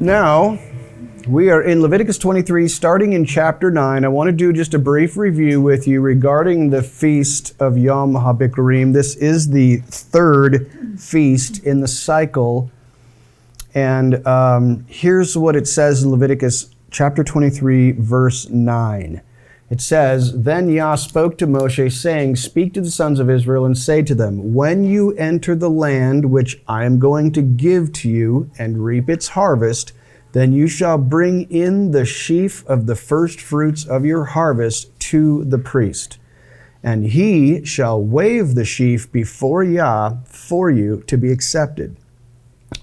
Now, we are in Leviticus 23, starting in chapter 9. I want to do just a brief review with you regarding the feast of Yom HaBikkurim. This is the third feast in the cycle. And here's what it says in Leviticus chapter 23, verse 9. It says, "Then Yah spoke to Moshe, saying, Speak to the sons of Israel and say to them, When you enter the land which I am going to give to you and reap its harvest, then you shall bring in the sheaf of the first fruits of your harvest to the priest. And he shall wave the sheaf before Yah for you to be accepted.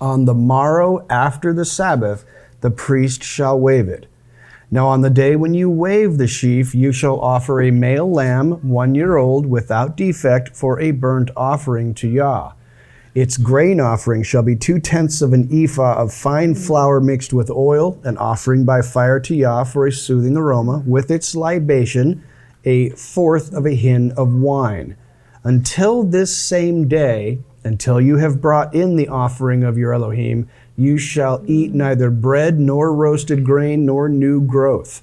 On the morrow after the Sabbath, the priest shall wave it. Now on the day when you wave the sheaf, you shall offer a male lamb, 1 year old, without defect, for a burnt offering to Yah. Its grain offering shall be 2/10 of an ephah of fine flour mixed with oil, an offering by fire to Yah for a soothing aroma, with its libation, 1/4 of a hin of wine. Until this same day, until you have brought in the offering of your Elohim, you shall eat neither bread nor roasted grain nor new growth.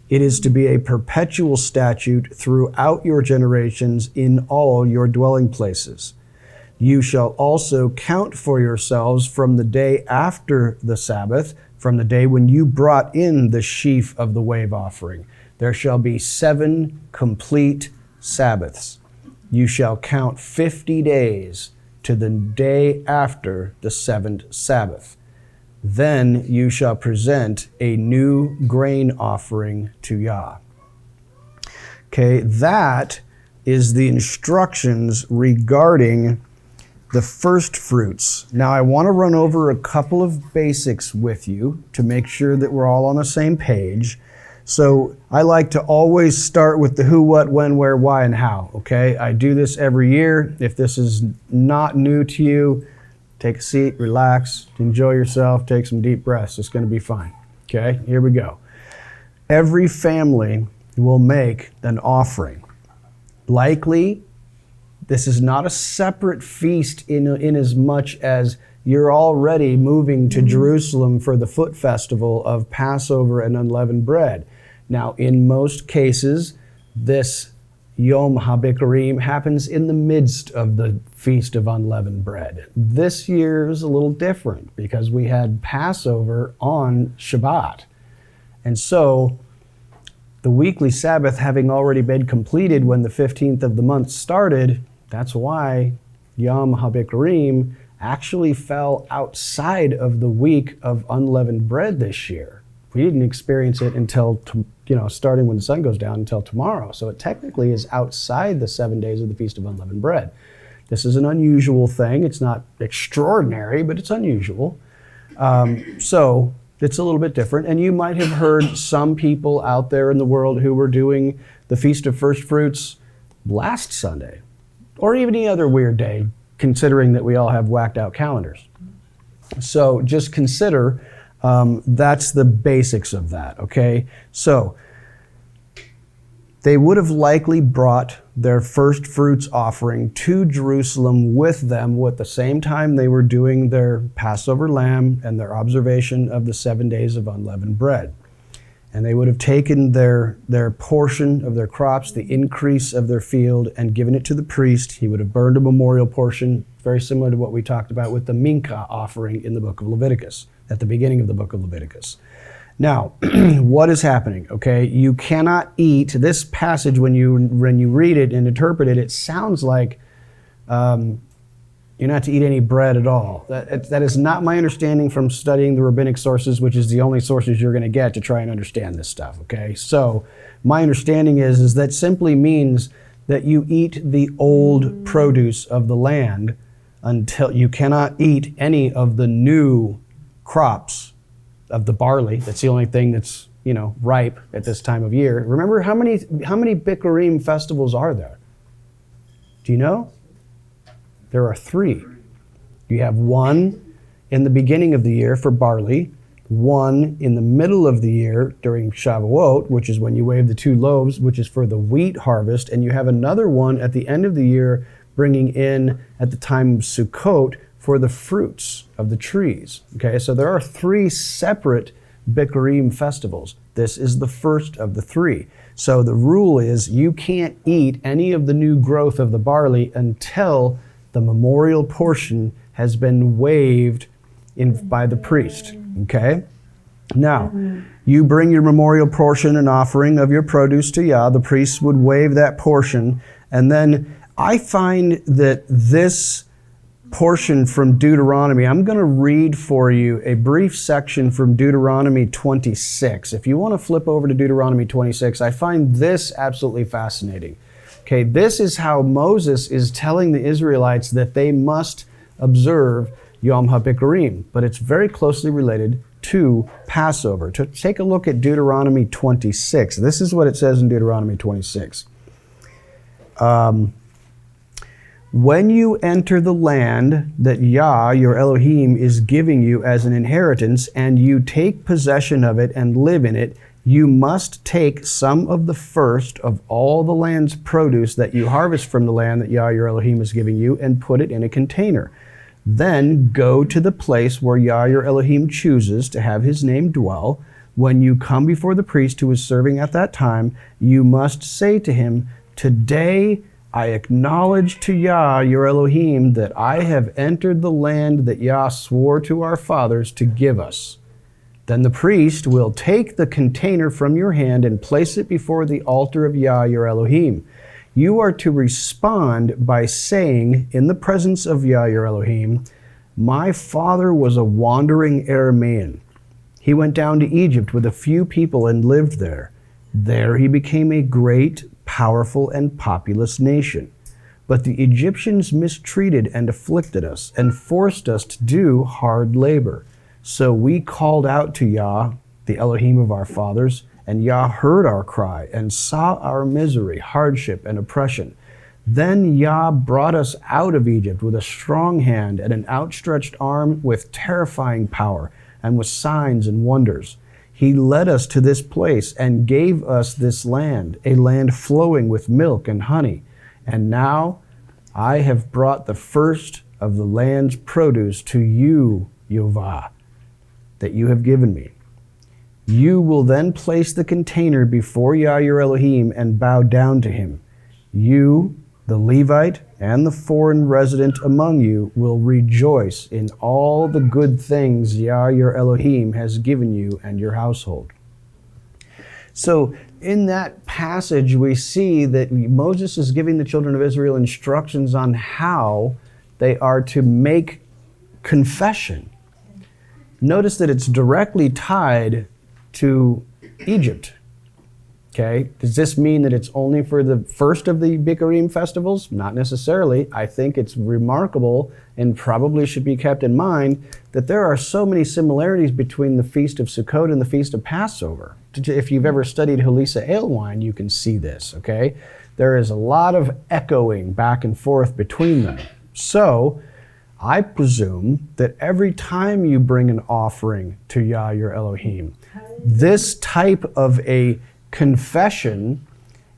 It is to be a perpetual statute throughout your generations in all your dwelling places. You shall also count for yourselves from the day after the Sabbath, from the day when you brought in the sheaf of the wave offering. There shall be 7 complete Sabbaths. You shall count 50 days to the day after the 7th Sabbath. Then you shall present a new grain offering to Yah." Okay, that is the instructions regarding the first fruits. Now I want to run over a couple of basics with you to make sure that we're all on the same page. So I like to always start with the who, what, when, where, why, and how, okay? I do this every year. If this is not new to you, take a seat, relax, enjoy yourself, take some deep breaths. It's going to be fine, okay? Here we go. Every family will make an offering. Likely, this is not a separate feast in as much as you're already moving to Jerusalem for the foot festival of Passover and unleavened bread. Now, in most cases, this Yom HaBikkurim happens in the midst of the Feast of Unleavened Bread. This year is a little different because we had Passover on Shabbat. And so, the weekly Sabbath having already been completed when the 15th of the month started, that's why Yom HaBikkurim actually fell outside of the week of unleavened bread this year. We didn't experience it until, starting when the sun goes down until tomorrow. So it technically is outside the 7 days of the Feast of Unleavened Bread. This is an unusual thing. It's not extraordinary, but it's unusual. So it's a little bit different. And you might have heard some people out there in the world who were doing the Feast of First Fruits last Sunday, or even any other weird day, considering that we all have whacked out calendars. So just consider that's the basics of that, okay? So they would have likely brought their first fruits offering to Jerusalem with them at the same time they were doing their Passover lamb and their observation of the 7 days of unleavened bread. And they would have taken their portion of their crops, the increase of their field, and given it to the priest. He would have burned a memorial portion, very similar to what we talked about with the Mincha offering in the book of Leviticus, at the beginning of the book of Leviticus. Now, what is happening? Okay, you cannot eat this passage when you read it and interpret it. It sounds like you're not to eat any bread at all. That is not my understanding from studying the rabbinic sources, which is the only sources you're going to get to try and understand this stuff. Okay, so my understanding is that simply means that you eat the old produce of the land until you cannot eat any of the new crops of the barley. That's the only thing that's, ripe at this time of year. Remember, how many Bikkurim festivals are there? Do you know? There are 3. You have one in the beginning of the year for barley, one in the middle of the year during Shavuot, which is when you wave the 2 loaves, which is for the wheat harvest, and you have another one at the end of the year bringing in at the time of Sukkot for the fruits of the trees. Okay, so there are 3 separate Bikkurim festivals. This is the first of the 3. So the rule is you can't eat any of the new growth of the barley until the memorial portion has been waved by the priest. Okay? Now, you bring your memorial portion and offering of your produce to Yah. The priests would wave that portion. And then I find that this portion from Deuteronomy, I'm going to read for you a brief section from Deuteronomy 26. If you want to flip over to Deuteronomy 26, I find this absolutely fascinating. Okay, this is how Moses is telling the Israelites that they must observe Yom HaBikkurim, but it's very closely related to Passover. Take a look at Deuteronomy 26. This is what it says in Deuteronomy 26. When you enter the land that Yah, your Elohim, is giving you as an inheritance, and you take possession of it and live in it, you must take some of the first of all the land's produce that you harvest from the land that Yah, your Elohim, is giving you, and put it in a container. Then go to the place where Yah, your Elohim, chooses to have his name dwell. When you come before the priest who is serving at that time, you must say to him, "Today I acknowledge to Yah, your Elohim, that I have entered the land that Yah swore to our fathers to give us." Then the priest will take the container from your hand and place it before the altar of Yah, your Elohim. You are to respond by saying, in the presence of Yah, your Elohim, "My father was a wandering Aramean. He went down to Egypt with a few people and lived there. There he became a great, powerful, and populous nation. But the Egyptians mistreated and afflicted us and forced us to do hard labor. So we called out to Yah, the Elohim of our fathers, and Yah heard our cry and saw our misery, hardship, and oppression. Then Yah brought us out of Egypt with a strong hand and an outstretched arm with terrifying power and with signs and wonders. He led us to this place and gave us this land, a land flowing with milk and honey. And now I have brought the first of the land's produce to you, Yehovah, that you have given me. You will then place the container before Yah, your Elohim, and bow down to him. You, the Levite, and the foreign resident among you will rejoice in all the good things Yah, your Elohim, has given you and your household." So in that passage, we see that Moses is giving the children of Israel instructions on how they are to make confession. Notice that it's directly tied to Egypt. Okay, does this mean that it's only for the first of the Bikkurim festivals? Not necessarily. I think it's remarkable and probably should be kept in mind that there are so many similarities between the Feast of Sukkot and the Feast of Passover. If you've ever studied Halisa ale wine, you can see this, okay? There is a lot of echoing back and forth between them. So, I presume that every time you bring an offering to Yah, your Elohim, this type of a confession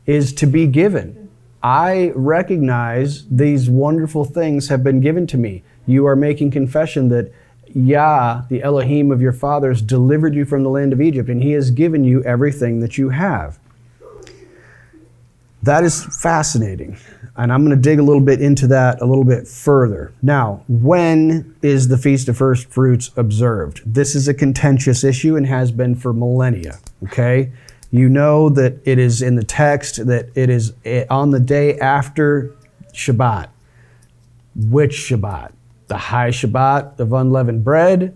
is to be given. I recognize these wonderful things have been given to me. You are making confession that Yah, the Elohim of your fathers, delivered you from the land of Egypt, and he has given you everything that you have. That is fascinating, and I'm going to dig a little bit into that a little bit further. Now, when is the Feast of First Fruits observed? This is a contentious issue and has been for millennia, okay? You know that it is in the text that it is on the day after Shabbat. Which Shabbat? The high Shabbat of unleavened bread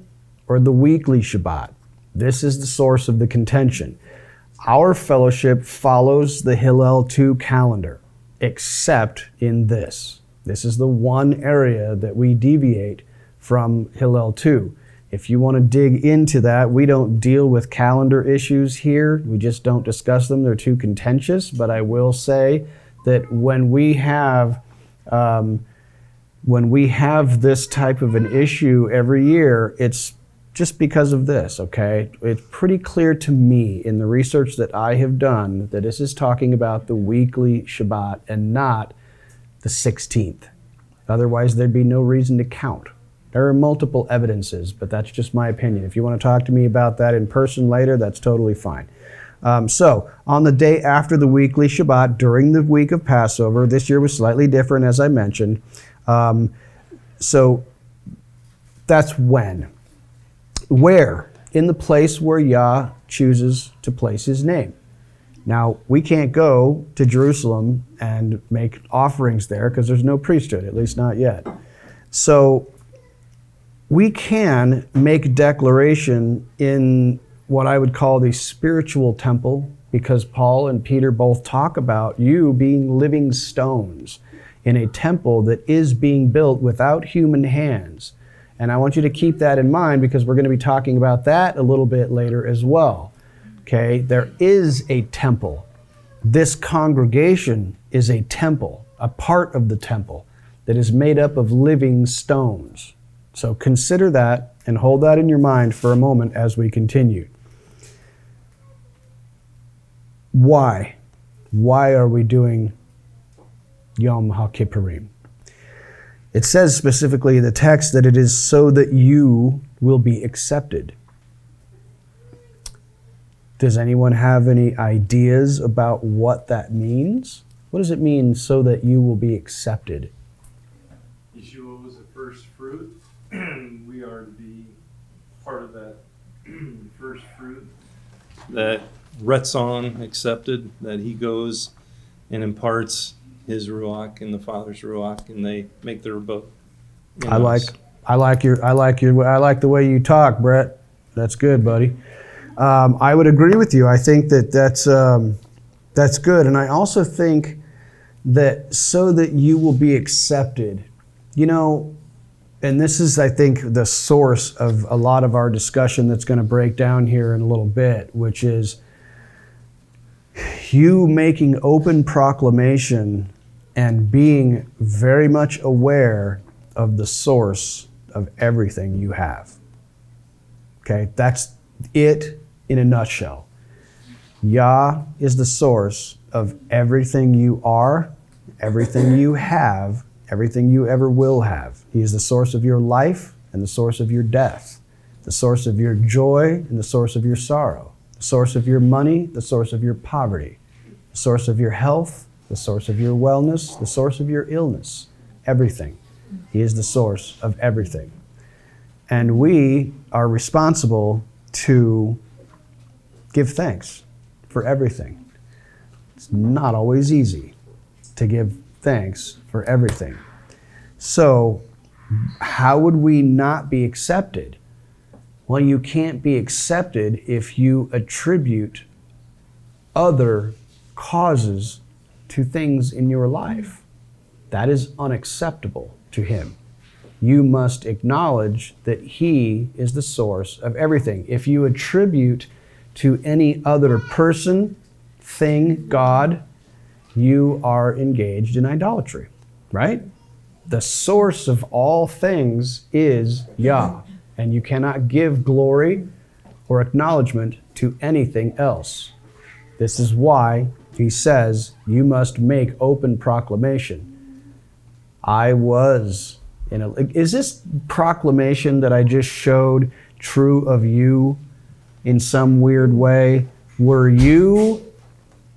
or the weekly Shabbat? This is the source of the contention. Our fellowship follows the Hillel 2 calendar, except in this. This is the one area that we deviate from Hillel 2. If you want to dig into that, we don't deal with calendar issues here. We just don't discuss them. They're too contentious. But I will say that when we have this type of an issue every year, it's just because of this, okay? It's pretty clear to me in the research that I have done that this is talking about the weekly Shabbat and not the 16th. Otherwise, there'd be no reason to count, There are multiple evidences, but that's just my opinion. If you want to talk to me about that in person later, that's totally fine. So, on the day after the weekly Shabbat, during the week of Passover, this year was slightly different, as I mentioned. So, that's when. Where? In the place where Yah chooses to place his name. Now, we can't go to Jerusalem and make offerings there because there's no priesthood, at least not yet. So, we can make declaration in what I would call the spiritual temple, because Paul and Peter both talk about you being living stones in a temple that is being built without human hands. And I want you to keep that in mind because we're going to be talking about that a little bit later as well. Okay, there is a temple. This congregation is a temple, a part of the temple that is made up of living stones. So consider that and hold that in your mind for a moment as we continue. Why? Why are we doing Yom HaKippurim? It says specifically in the text that it is so that you will be accepted. Does anyone have any ideas about what that means? What does it mean, so that you will be accepted? Yeshua was the first fruit, and we are to be part of that first fruit that Retzon accepted, that he goes and imparts his Ruach and the Father's Ruach, and they make their abode. I like the way you talk, Brett. That's good, buddy. I would agree with you. I think that's good, and I also think that so that you will be accepted, you know, and this is, I think, the source of a lot of our discussion that's going to break down here in a little bit, which is you making open proclamation and being very much aware of the source of everything you have. Okay, that's it in a nutshell. Yah is the source of everything you are, everything you have, everything you ever will have. He is the source of your life and the source of your death, the source of your joy and the source of your sorrow, the source of your money, the source of your poverty, the source of your health, the source of your wellness, the source of your illness, everything. He is the source of everything. And we are responsible to give thanks for everything. It's not always easy to give thanks for everything. So, how would we not be accepted? Well, you can't be accepted if you attribute other causes to things in your life. That is unacceptable to him. You must acknowledge that he is the source of everything. If you attribute to any other person, thing, God, you are engaged in idolatry, right? The source of all things is Yah, and you cannot give glory or acknowledgement to anything else. This is why he says you must make open proclamation. Is this proclamation that I just showed true of you in some weird way? Were you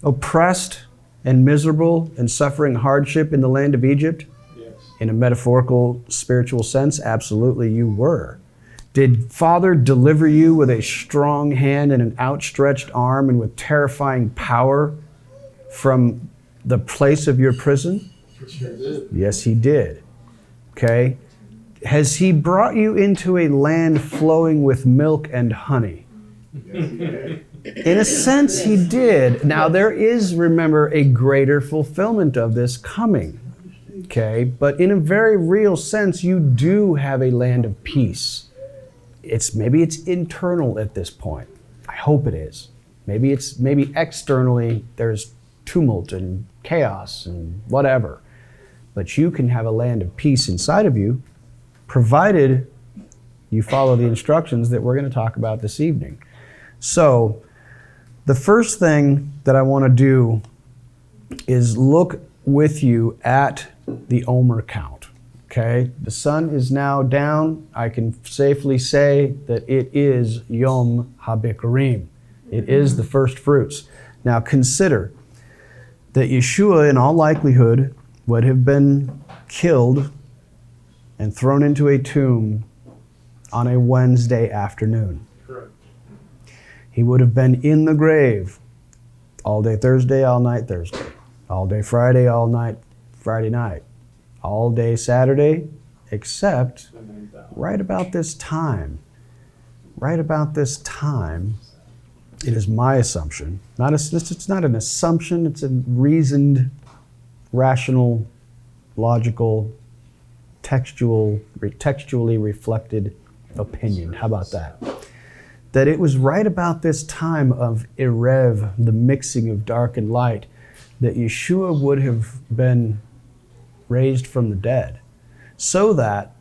oppressed and miserable and suffering hardship in the land of Egypt? Yes. In a metaphorical, spiritual sense, absolutely you were. Did Father deliver you with a strong hand and an outstretched arm and with terrifying power from the place of your prison? Sure did. Yes, he did. Okay? Has he brought you into a land flowing with milk and honey? Yes, he did. In a sense, he did. Now, there is, remember, a greater fulfillment of this coming. Okay? But in a very real sense, you do have a land of peace. Maybe it's internal at this point. I hope it is. Maybe externally there's tumult and chaos and whatever. But you can have a land of peace inside of you, provided you follow the instructions that we're going to talk about this evening. So, the first thing that I want to do is look with you at the Omer count. Okay, the sun is now down. I can safely say that it is Yom HaBikkurim. It is the first fruits. Now consider that Yeshua, in all likelihood, would have been killed and thrown into a tomb on a Wednesday afternoon. Correct. He would have been in the grave all day Thursday, all night Thursday, all day Friday, all night Friday night, all day Saturday, except right about this time, it is my assumption, it's not an assumption, it's a reasoned, rational, logical, textually reflected opinion. How about that? That it was right about this time of Erev, the mixing of dark and light, that Yeshua would have been raised from the dead. So that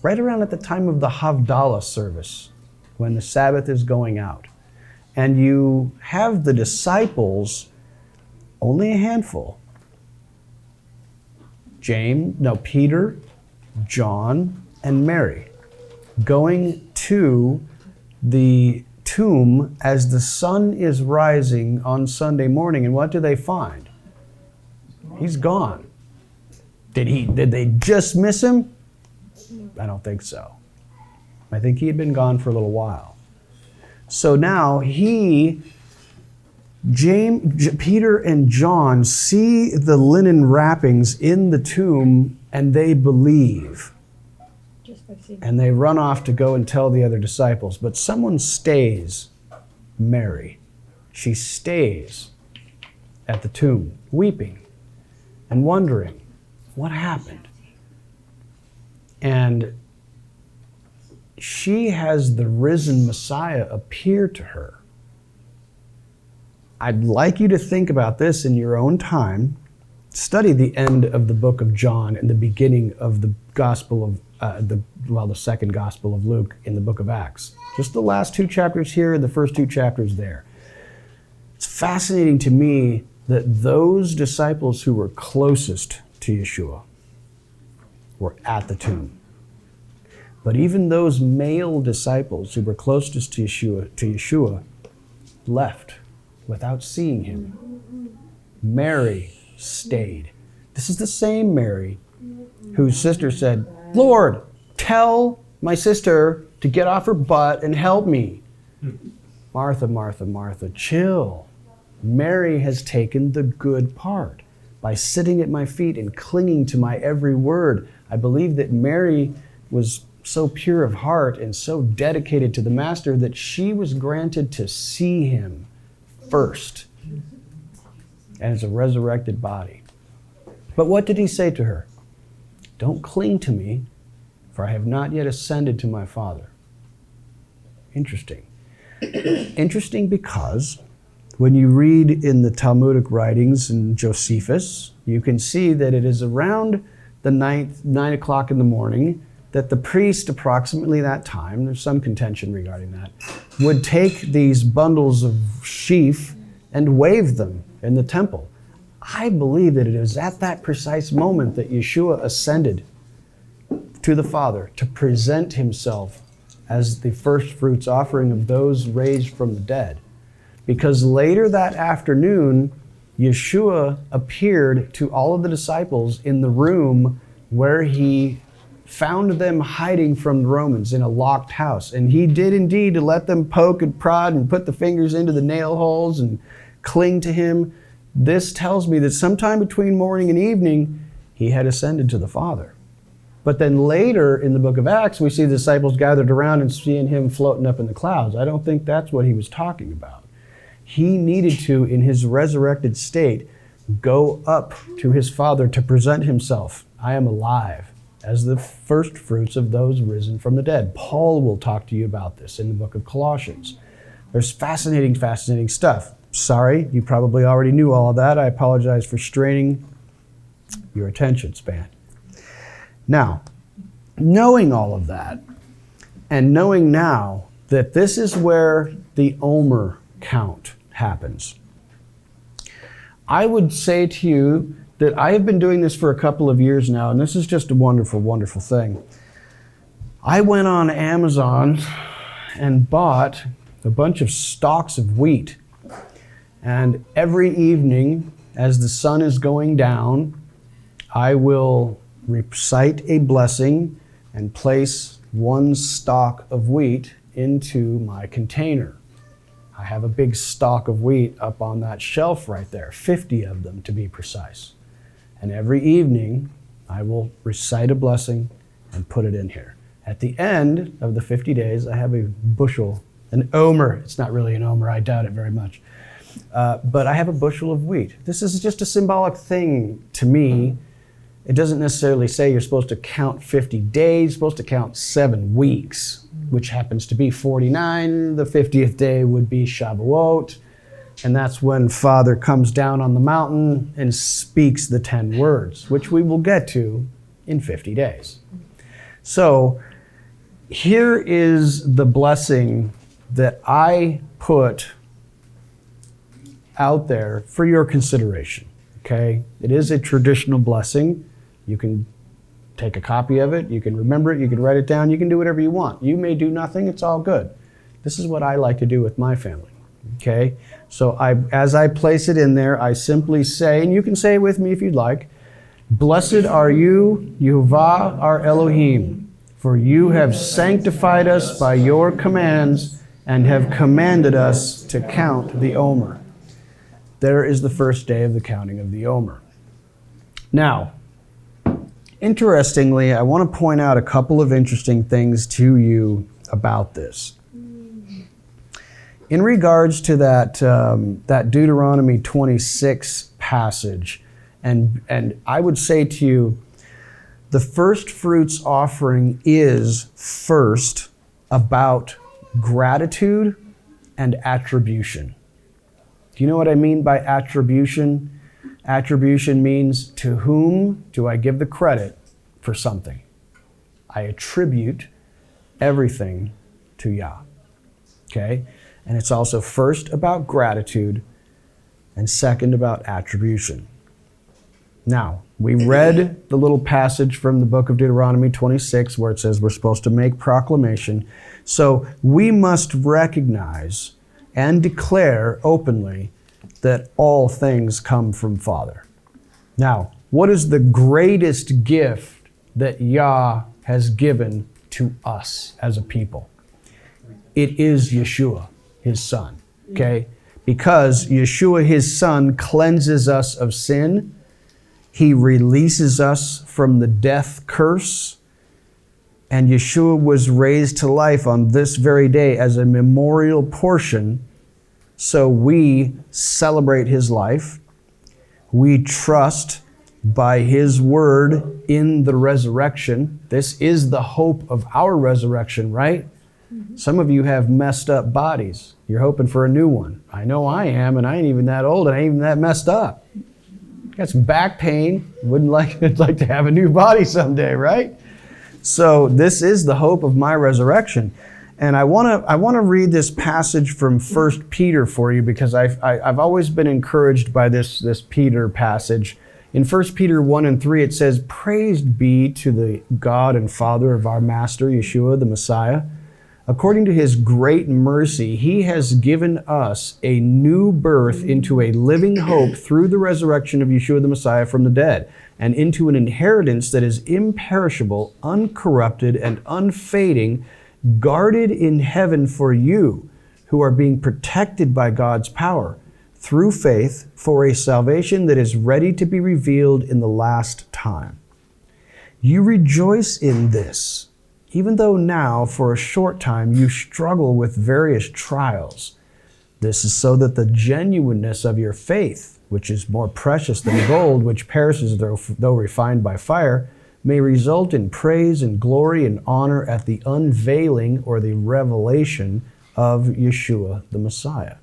right around at the time of the Havdalah service, when the Sabbath is going out, and you have the disciples, only a handful, Peter, John, and Mary, going to the tomb as the sun is rising on Sunday morning. And what do they find? He's gone. Did they just miss him? I don't think so. I think he had been gone for a little while. So now Peter and John see the linen wrappings in the tomb and they believe. And they run off to go and tell the other disciples. But someone stays, Mary. She stays at the tomb, weeping and wondering what happened. And she has the risen Messiah appear to her. I'd like you to think about this in your own time. Study the end of the book of John and the beginning of the Gospel of the second Gospel of Luke in the book of Acts. Just the last 2 chapters here and the first 2 chapters there. It's fascinating to me that those disciples who were closest to Yeshua were at the tomb. But even those male disciples who were closest to Yeshua left without seeing him. Mary stayed. This is the same Mary whose sister said, "Lord, tell my sister to get off her butt and help me." Martha, Martha, Martha, chill. Mary has taken the good part by sitting at my feet and clinging to my every word. I believe that Mary was so pure of heart and so dedicated to the Master that she was granted to see him first and as a resurrected body. But what did he say to her? "Don't cling to me, for I have not yet ascended to my Father." Interesting. Interesting because when you read in the Talmudic writings in Josephus, you can see that it is around the 9 o'clock in the morning that the priest, approximately that time, there's some contention regarding that, would take these bundles of sheaf and wave them in the temple. I believe that it is at that precise moment that Yeshua ascended to the Father to present himself as the first fruits offering of those raised from the dead. Because later that afternoon, Yeshua appeared to all of the disciples in the room where he found them hiding from the Romans in a locked house. And he did indeed let them poke and prod and put the fingers into the nail holes and cling to him. This tells me that sometime between morning and evening, he had ascended to the Father. But then later in the book of Acts, we see the disciples gathered around and seeing him floating up in the clouds. I don't think that's what he was talking about. He needed to, in his resurrected state, go up to his Father to present himself. I am alive, as the first fruits of those risen from the dead. Paul will talk to you about this in the book of Colossians. There's fascinating, fascinating stuff. Sorry, you probably already knew all of that. I apologize for straining your attention span. Now, knowing all of that, and knowing now that this is where the Omer count happens, I would say to you that I have been doing this for a couple of years now, and this is just a wonderful, wonderful thing. I went on Amazon and bought a bunch of stalks of wheat. And every evening, as the sun is going down, I will recite a blessing and place one stalk of wheat into my container. I have a big stalk of wheat up on that shelf right there, 50 of them to be precise. And every evening, I will recite a blessing and put it in here. At the end of the 50 days, I have a bushel, an omer. It's not really an omer, I doubt it very much. But I have a bushel of wheat. This is just a symbolic thing to me. It doesn't necessarily say you're supposed to count 50 days, you're supposed to count 7 weeks, which happens to be 49. The 50th day would be Shavuot. And that's when Father comes down on the mountain and speaks the 10 words, which we will get to in 50 days. So here is the blessing that I put out there for your consideration, okay? It is a traditional blessing. You can take a copy of it, you can remember it, you can write it down, you can do whatever you want. You may do nothing, it's all good. This is what I like to do with my family, okay? So as I place it in there, I simply say, and you can say it with me if you'd like, "Blessed are you, Yehovah our Elohim, for you have sanctified us by your commands and have commanded us to count the Omer." There is the first day of the counting of the Omer. Now, interestingly, I want to point out a couple of interesting things to you about this. In regards to that Deuteronomy 26 passage, and I would say to you, the first fruits offering is first about gratitude and attribution. Do you know what I mean by attribution? Attribution means, to whom do I give the credit for something? I attribute everything to Yah. Okay? And it's also first about gratitude and second about attribution. Now, we read the little passage from the book of Deuteronomy 26 where it says we're supposed to make proclamation. So we must recognize and declare openly that all things come from Father. Now, what is the greatest gift that Yah has given to us as a people? It is Yeshua, his son, okay? Because Yeshua, his son, cleanses us of sin. He releases us from the death curse. And Yeshua was raised to life on this very day as a memorial portion. So we celebrate his life. We trust by his word in the resurrection. This is the hope of our resurrection, right? Mm-hmm. Some of you have messed up bodies. You're hoping for a new one. I know I am, and I ain't even that old, and I ain't even that messed up. Got some back pain. I'd like to have a new body someday, right? So this is the hope of my resurrection. And I want to read this passage from 1 Peter for you because I've always been encouraged by this Peter passage. In 1 Peter 1 and 3, it says, "Praised be to the God and Father of our Master, Yeshua, the Messiah. According to his great mercy, he has given us a new birth into a living hope through the resurrection of Yeshua the Messiah from the dead, and into an inheritance that is imperishable, uncorrupted, and unfading, guarded in heaven for you, who are being protected by God's power, through faith, for a salvation that is ready to be revealed in the last time. You rejoice in this, even though now, for a short time, you struggle with various trials. This is so that the genuineness of your faith, which is more precious than gold, which perishes though refined by fire, may result in praise and glory and honor at the unveiling or the revelation of Yeshua the Messiah."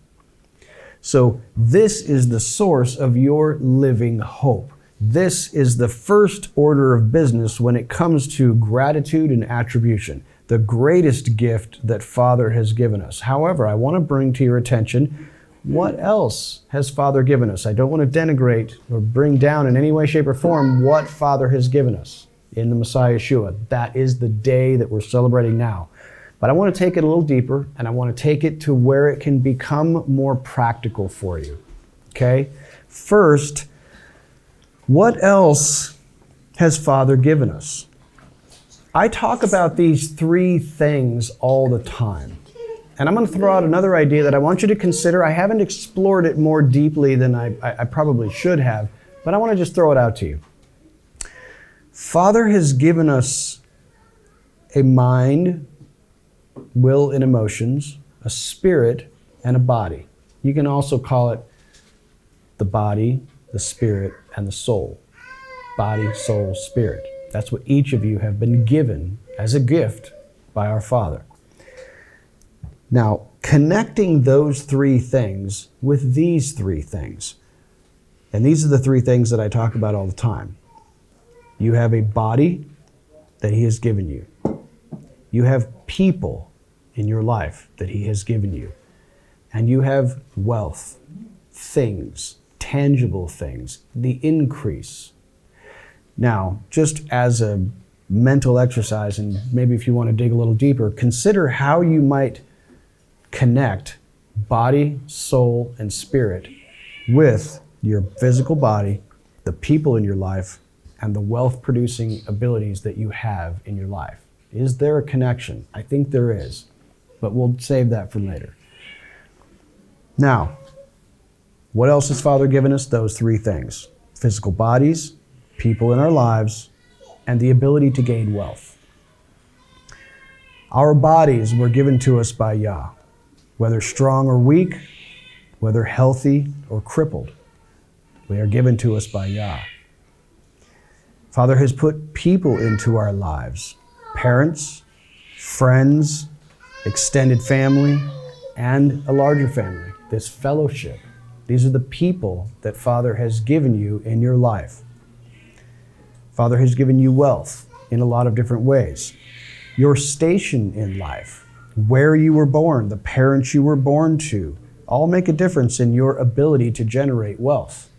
So this is the source of your living hope. This is the first order of business when it comes to gratitude and attribution, the greatest gift that Father has given us. However, I want to bring to your attention What else has Father given us? I don't want to denigrate or bring down in any way, shape, or form what Father has given us in the Messiah Yeshua. That is the day that we're celebrating now. But I want to take it a little deeper, and I want to take it to where it can become more practical for you. Okay? First, what else has Father given us? I talk about these three things all the time. And I'm going to throw out another idea that I want you to consider. I haven't explored it more deeply than I probably should have, but I want to just throw it out to you. Father has given us a mind, will, and emotions, a spirit, and a body. You can also call it the body, the spirit, and the soul. Body, soul, spirit. That's what each of you have been given as a gift by our Father. Now, connecting those three things with these three things, and these are the three things that I talk about all the time. You have a body that He has given you. You have people in your life that He has given you. And you have wealth, things, tangible things, the increase. Now, just as a mental exercise, and maybe if you want to dig a little deeper, consider how you might connect body, soul, and spirit with your physical body, the people in your life, and the wealth-producing abilities that you have in your life. Is there a connection? I think there is, but we'll save that for later. Now, what else has Father given us? Those three things. Physical bodies, people in our lives, and the ability to gain wealth. Our bodies were given to us by Yah, whether strong or weak, whether healthy or crippled. They are given to us by Yah. Father has put people into our lives, parents, friends, extended family, and a larger family, this fellowship. These are the people that Father has given you in your life. Father has given you wealth in a lot of different ways. Your station in life, where you were born, the parents you were born to, all make a difference in your ability to generate wealth.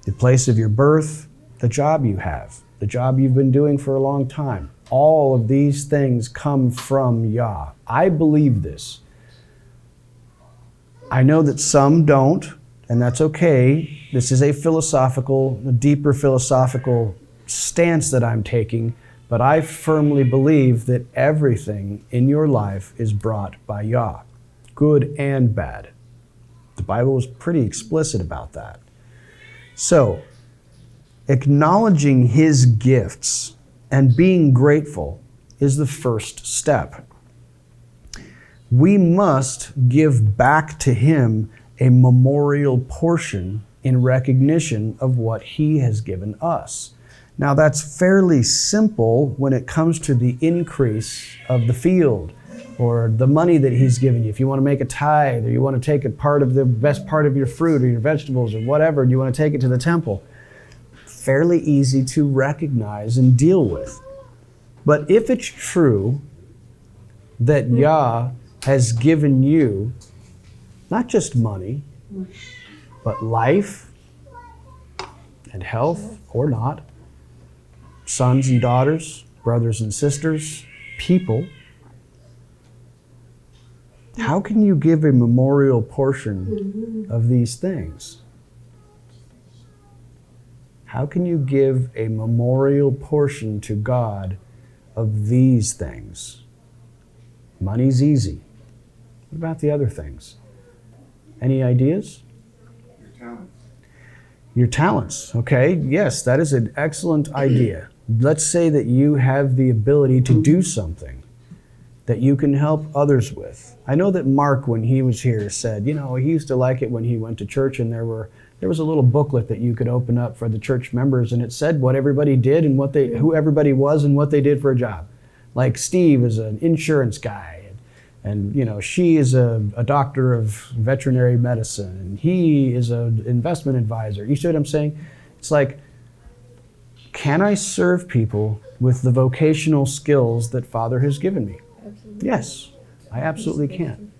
The place of your birth, the job you have, the job you've been doing for a long time. All of these things come from Yah. I believe this. I know that some don't, and that's okay. This is a deeper philosophical stance that I'm taking, but I firmly believe that everything in your life is brought by Yah, good and bad. The Bible is pretty explicit about that. So, acknowledging His gifts and being grateful is the first step. We must give back to Him a memorial portion in recognition of what He has given us. Now, that's fairly simple when it comes to the increase of the field or the money that He's given you. If you want to make a tithe, or you want to take a part of the best part of your fruit or your vegetables or whatever, and you want to take it to the temple, fairly easy to recognize and deal with. But if it's true that Yah has given you not just money, but life and health or not, sons and daughters, brothers and sisters, people, how can you give a memorial portion of these things? How can you give a memorial portion to God of these things? Money's easy. What about the other things? Any ideas? Your talents. Your talents, okay. Yes, that is an excellent idea. Let's say that you have the ability to do something that you can help others with. I know that Mark, when he was here, said, he used to like it when he went to church and there was a little booklet that you could open up for the church members, and it said what everybody did and who everybody was and what they did for a job. Like Steve is an insurance guy, and she is a doctor of veterinary medicine, and he is an investment advisor. You see what I'm saying? It's like, can I serve people with the vocational skills that Father has given me? Absolutely. Yes, I absolutely can.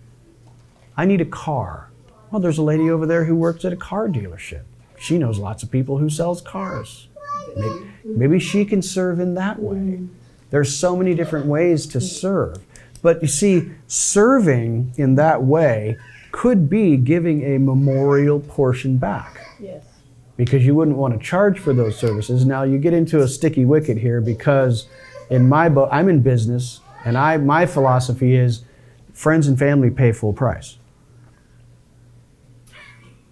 I need a car. Well, there's a lady over there who works at a car dealership. She knows lots of people who sells cars. Maybe she can serve in that way. There's so many different ways to serve. But you see, serving in that way could be giving a memorial portion back. Yes. Because you wouldn't want to charge for those services. Now you get into a sticky wicket here because in my book, I'm in business, and my philosophy is friends and family pay full price.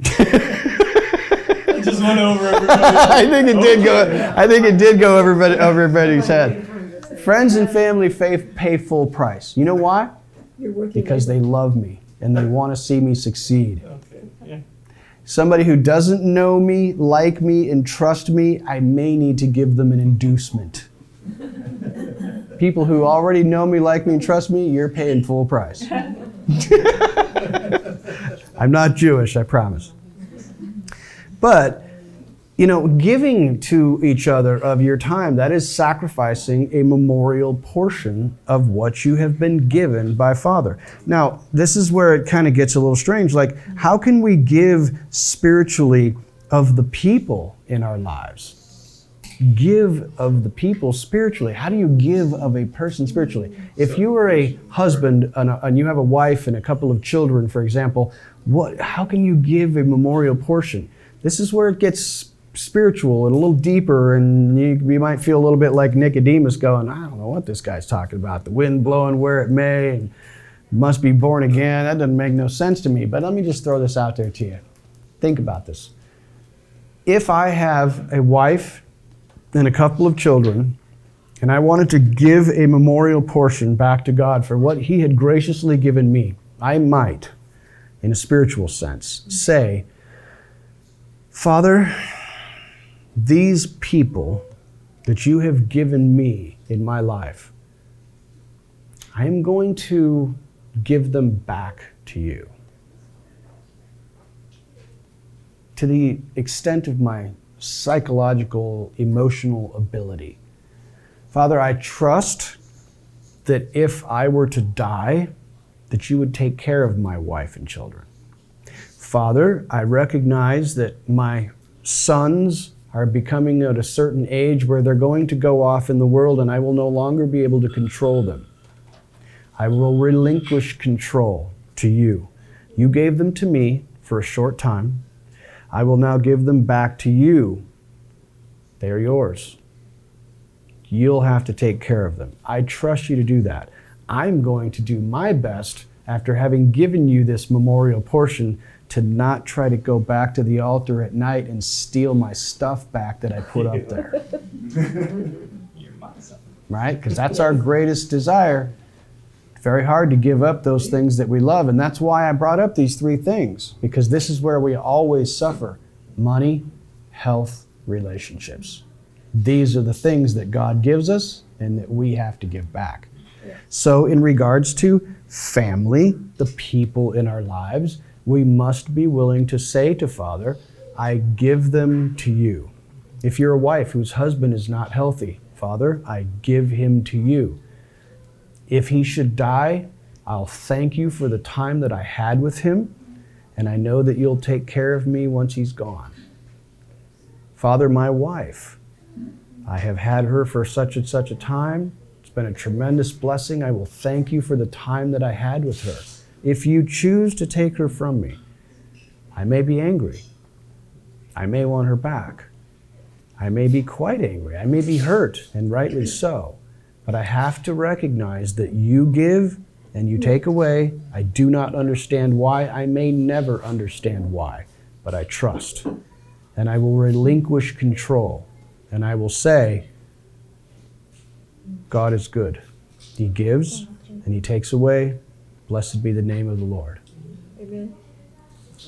I just went over everybody. I think it did go over everybody's head. Friends and family pay full price. You know why? Because they love me and they want to see me succeed. Okay. Yeah. Somebody who doesn't know me, like me, and trust me, I may need to give them an inducement. People who already know me, like me, and trust me, you're paying full price. I'm not Jewish, I promise. But, giving to each other of your time, that is sacrificing a memorial portion of what you have been given by Father. Now, this is where it kind of gets a little strange. Like, how can we give spiritually of the people in our lives? Give of the people spiritually. How do you give of a person spiritually? If you are a husband and you have a wife and a couple of children, for example, how can you give a memorial portion? This is where it gets spiritual and a little deeper, and you might feel a little bit like Nicodemus going, I don't know what this guy's talking about. The wind blowing where it may, and must be born again. That doesn't make no sense to me. But let me just throw this out there to you. Think about this. If I have a wife and a couple of children, and I wanted to give a memorial portion back to God for what He had graciously given me, I might, in a spiritual sense, say, Father, these people that you have given me in my life, I am going to give them back to you. To the extent of my psychological, emotional ability. Father, I trust that if I were to die, that you would take care of my wife and children. Father, I recognize that my sons are becoming at a certain age where they're going to go off in the world and I will no longer be able to control them. I will relinquish control to you. You gave them to me for a short time. I will now give them back to you. They are yours. You'll have to take care of them. I trust you to do that. I'm going to do my best after having given you this memorial portion to not try to go back to the altar at night and steal my stuff back that I put up there. Right? Because that's our greatest desire. It's very hard to give up those things that we love. And that's why I brought up these three things. Because this is where we always suffer. Money, health, relationships. These are the things that God gives us and that we have to give back. Yeah. So in regards to family, the people in our lives, we must be willing to say to Father, I give them to you. If you're a wife whose husband is not healthy, Father, I give him to you. If he should die, I'll thank you for the time that I had with him, and I know that you'll take care of me once he's gone. Father, my wife, I have had her for such and such a time. It's been a tremendous blessing. I will thank you for the time that I had with her. If you choose to take her from me, I may be angry. I may want her back. I may be quite angry. I may be hurt, and rightly so. But I have to recognize that you give and you take away. I do not understand why. I may never understand why, but I trust. And I will relinquish control. And I will say, God is good. He gives and he takes away. Blessed be the name of the Lord. Amen.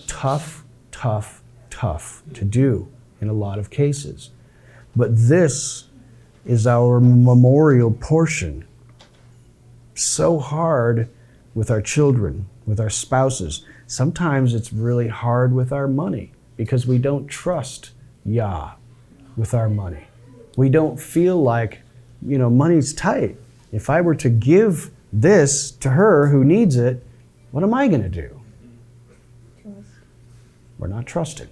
Tough, tough, tough to do in a lot of cases. But this is our memorial portion. So hard with our children, with our spouses. Sometimes it's really hard with our money because we don't trust Yah with our money. We don't feel like, money's tight. If I were to give this to her who needs it, what am I going to do? Trust. We're not trusting.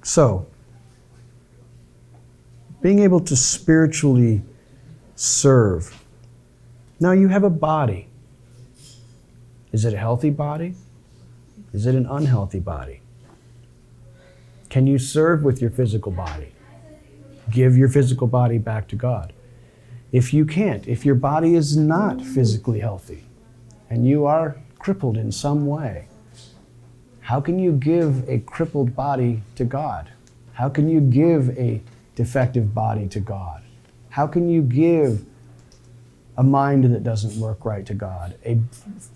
So, being able to spiritually serve. Now you have a body. Is it a healthy body? Is it an unhealthy body? Can you serve with your physical body? Give your physical body back to God. If you can't, if your body is not physically healthy and you are crippled in some way, how can you give a crippled body to God? How can you give a defective body to God? How can you give a mind that doesn't work right to God,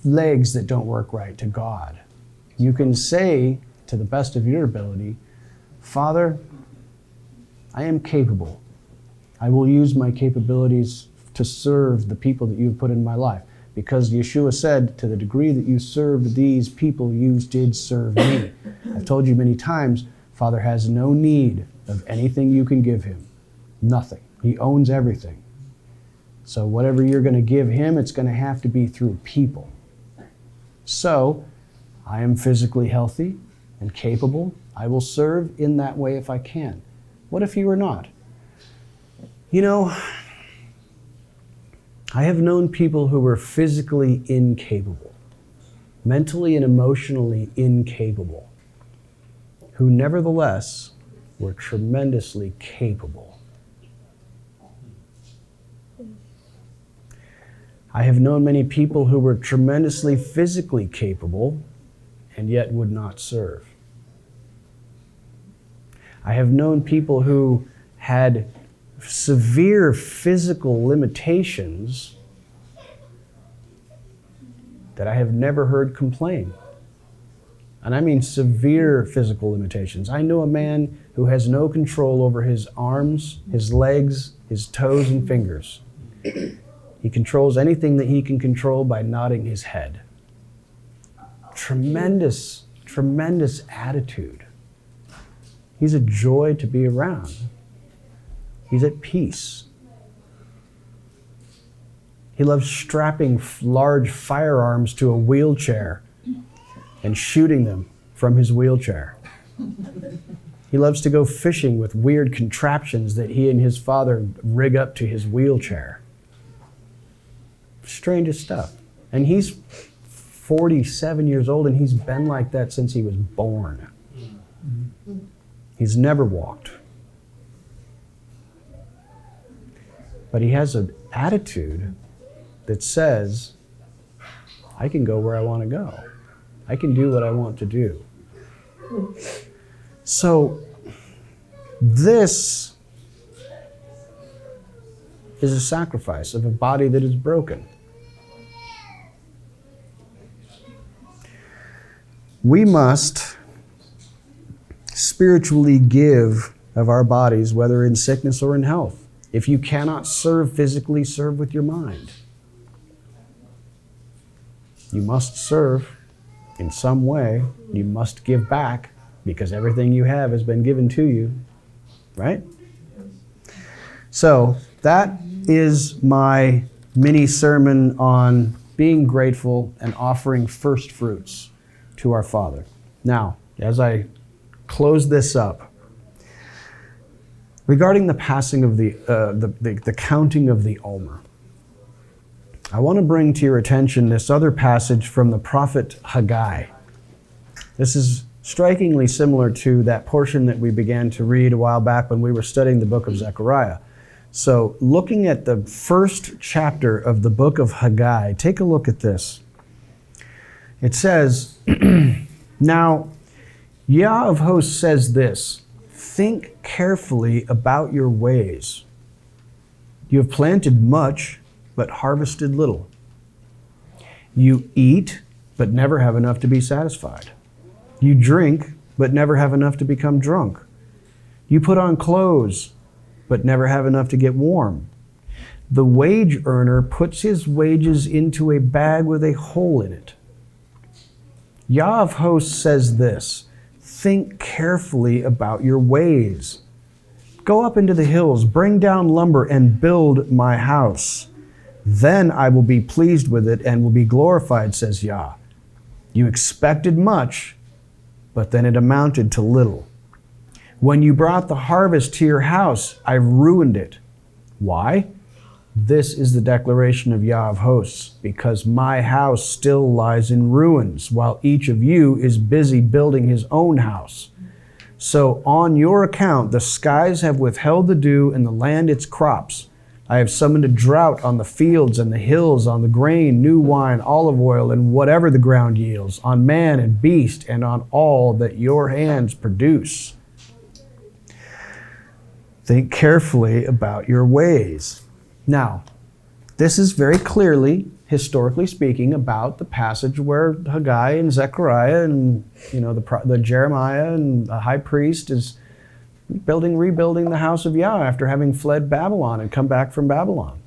legs that don't work right to God? You can say, to the best of your ability, Father, I am capable. I will use my capabilities to serve the people that you've put in my life. Because Yeshua said, to the degree that you served these people, you did serve me. I've told you many times, Father has no need of anything you can give him. Nothing. He owns everything. So whatever you're going to give him, it's going to have to be through people. So, I am physically healthy and capable. I will serve in that way if I can. What if you are not? You know, I have known people who were physically incapable, mentally and emotionally incapable, who nevertheless were tremendously capable. I have known many people who were tremendously physically capable and yet would not serve. I have known people who had severe physical limitations that I have never heard complain. And I mean severe physical limitations. I know a man who has no control over his arms, his legs, his toes and fingers. He controls anything that he can control by nodding his head. Tremendous, tremendous attitude. He's a joy to be around. He's at peace. He loves strapping large firearms to a wheelchair and shooting them from his wheelchair. He loves to go fishing with weird contraptions that he and his father rig up to his wheelchair. Strangest stuff. And he's 47 years old and he's been like that since he was born. He's never walked. But he has an attitude that says, I can go where I want to go. I can do what I want to do. So, this is a sacrifice of a body that is broken. We must spiritually give of our bodies, whether in sickness or in health. If you cannot serve physically, serve with your mind. You must serve in some way. You must give back because everything you have has been given to you, right? So that is my mini sermon on being grateful and offering first fruits to our Father. Now, as I close this up, regarding the passing of the counting of the Omer, I want to bring to your attention this other passage from the prophet Haggai. This is strikingly similar to that portion that we began to read a while back when we were studying the book of Zechariah. So looking at the first chapter of the book of Haggai, take a look at this. It says, Now, Yah of hosts says this, think carefully about your ways. You have planted much, but harvested little. You eat, but never have enough to be satisfied. You drink, but never have enough to become drunk. You put on clothes, but never have enough to get warm. The wage earner puts his wages into a bag with a hole in it. Yah of hosts says this, think carefully about your ways. Go up into the hills, bring down lumber, and build my house. Then I will be pleased with it and will be glorified, says Yah. You expected much, but then it amounted to little. When you brought the harvest to your house, I ruined it. Why? This is the declaration of Yah of hosts, because my house still lies in ruins, while each of you is busy building his own house. So on your account, the skies have withheld the dew and the land its crops. I have summoned a drought on the fields and the hills, on the grain, new wine, olive oil, and whatever the ground yields, on man and beast, and on all that your hands produce. Think carefully about your ways. Now, this is very clearly, historically speaking, about the passage where Haggai and Zechariah and the Jeremiah and the high priest is rebuilding the house of Yah after having fled Babylon and come back from Babylon.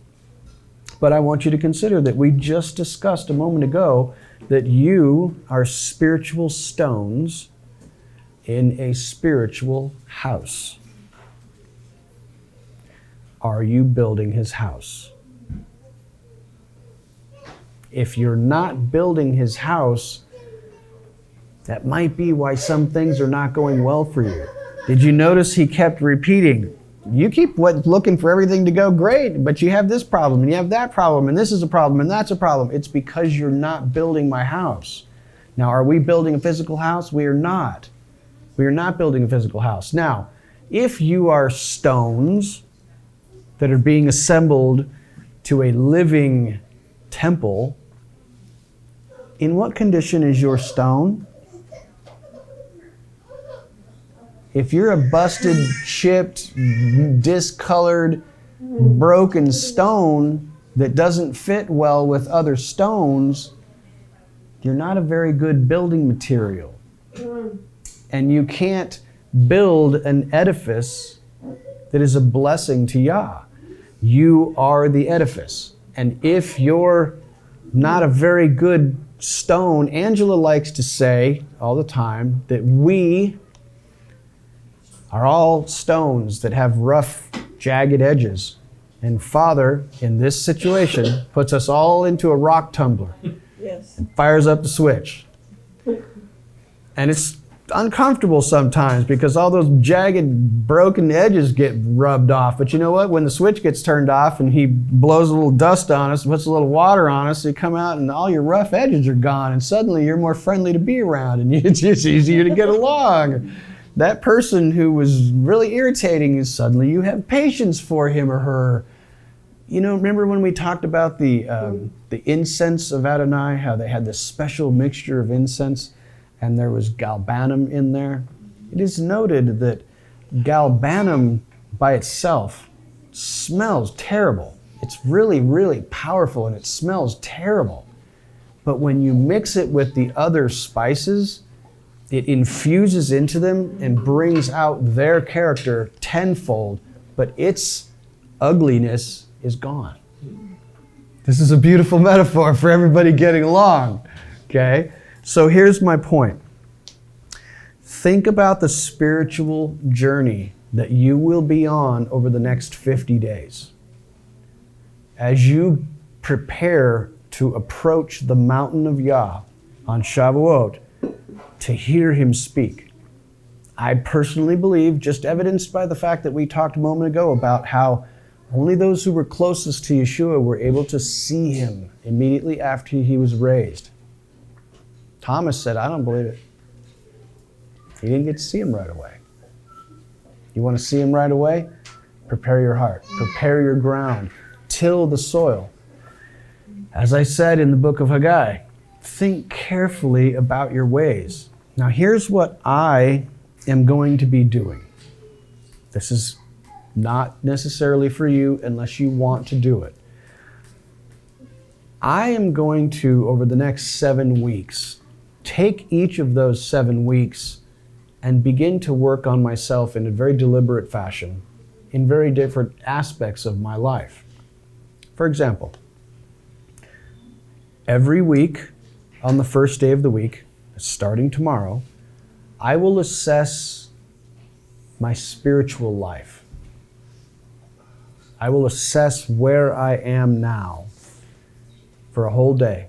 But I want you to consider that we just discussed a moment ago that you are spiritual stones in a spiritual house. Are you building his house? If you're not building his house, that might be why some things are not going well for you. Did you notice he kept repeating, you keep looking for everything to go great, but you have this problem, and you have that problem, and this is a problem, and that's a problem. It's because you're not building my house. Now, are we building a physical house? We are not. We are not building a physical house. Now, if you are stones that are being assembled to a living temple, in what condition is your stone? If you're a busted, chipped, discolored, broken stone that doesn't fit well with other stones, you're not a very good building material. And you can't build an edifice that is a blessing to Yah. You are the edifice. And if you're not a very good stone, Angela likes to say all the time that we are all stones that have rough, jagged edges. And Father, in this situation, puts us all into a rock tumbler. Yes. And fires up the switch. And it's uncomfortable sometimes because all those jagged, broken edges get rubbed off. But you know what? When the switch gets turned off and he blows a little dust on us, puts a little water on us, you come out and all your rough edges are gone. And suddenly you're more friendly to be around and it's easier to get along. That person who was really irritating is suddenly you have patience for him or her. You know, remember when we talked about the incense of Adonai, how they had this special mixture of incense and there was galbanum in there? It is noted that galbanum by itself smells terrible. It's really, really powerful and it smells terrible. But when you mix it with the other spices, it infuses into them and brings out their character tenfold, but its ugliness is gone. This is a beautiful metaphor for everybody getting along, okay? So here's my point. Think about the spiritual journey that you will be on over the next 50 days. As you prepare to approach the mountain of Yah on Shavuot, to hear him speak. I personally believe, just evidenced by the fact that we talked a moment ago about how only those who were closest to Yeshua were able to see him immediately after he was raised. Thomas said, I don't believe it. He didn't get to see him right away. You want to see him right away? Prepare your heart. Prepare your ground. Till the soil. As I said in the book of Haggai, think carefully about your ways. Now here's what I am going to be doing. This is not necessarily for you unless you want to do it. I am going to, over the next 7 weeks, take each of those 7 weeks and begin to work on myself in a very deliberate fashion in very different aspects of my life. For example, every week on the first day of the week, starting tomorrow, I will assess my spiritual life. I will assess where I am now for a whole day.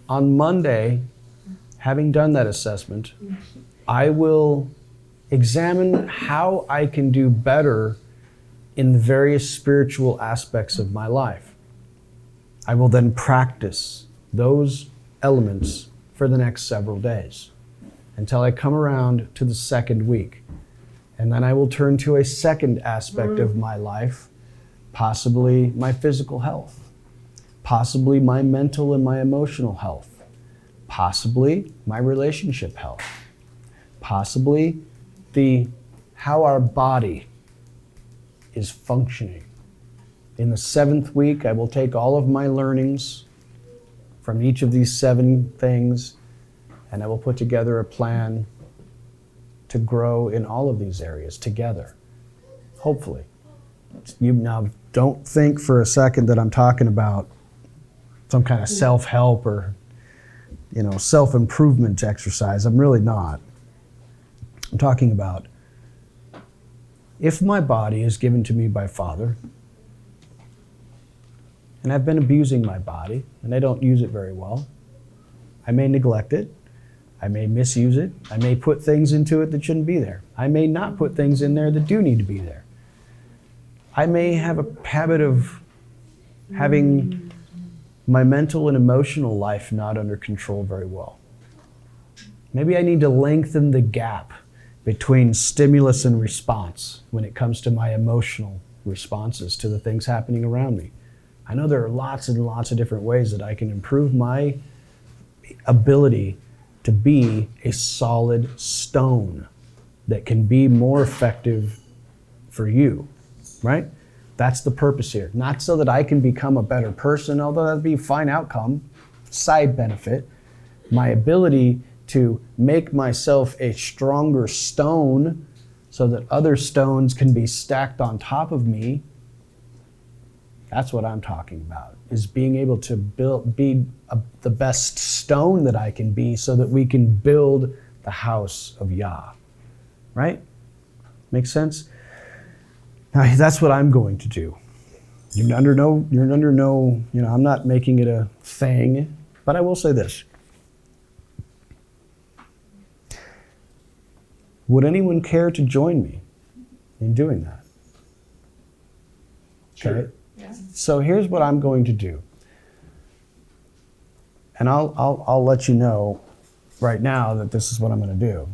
On Monday, having done that assessment, I will examine how I can do better in the various spiritual aspects of my life. I will then practice those elements for the next several days until I come around to the second week. And then I will turn to a second aspect of my life, possibly my physical health, possibly my mental and my emotional health, possibly my relationship health, possibly how our body is functioning. In the seventh week, I will take all of my learnings from each of these 7 things, and I will put together a plan to grow in all of these areas together, hopefully. You now don't think for a second that I'm talking about some kind of self-help or self-improvement exercise. I'm really not. I'm talking about if my body is given to me by Father, and I've been abusing my body, and I don't use it very well, I may neglect it, I may misuse it, I may put things into it that shouldn't be there. I may not put things in there that do need to be there. I may have a habit of having my mental and emotional life not under control very well. Maybe I need to lengthen the gap between stimulus and response when it comes to my emotional responses to the things happening around me. I know there are lots and lots of different ways that I can improve my ability to be a solid stone that can be more effective for you, right? That's the purpose here. Not so that I can become a better person, although that'd be a fine outcome, side benefit. My ability to make myself a stronger stone so that other stones can be stacked on top of me. That's what I'm talking about, is being able to be the best stone that I can be so that we can build the house of Yah. Right? Make sense? Now, that's what I'm going to do. You're under no, I'm not making it a thing, but I will say this. Would anyone care to join me in doing that? Sure. Okay. Yeah. So here's what I'm going to do. And I'll let you know right now that this is what I'm going to do.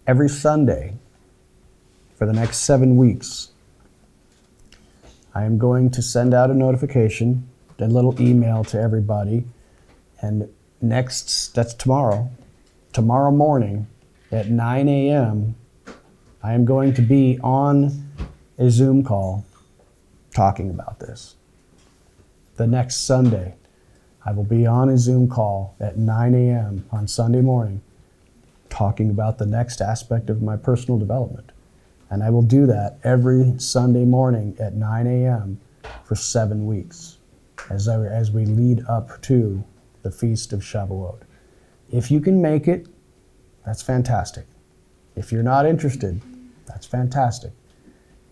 Every Sunday for the next 7 weeks, I am going to send out a notification, a little email to everybody, and that's tomorrow morning at 9 a.m., I am going to be on a Zoom call talking about this. The next Sunday, I will be on a Zoom call at 9 a.m. on Sunday morning talking about the next aspect of my personal development. And I will do that every Sunday morning at 9 a.m. for 7 weeks as we lead up to the Feast of Shavuot. If you can make it, that's fantastic. If you're not interested, that's fantastic.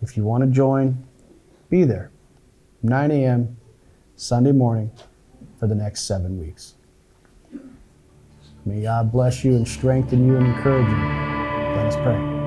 If you want to join, be there. 9 a.m. Sunday morning for the next 7 weeks. May God bless you and strengthen you and encourage you. Let us pray.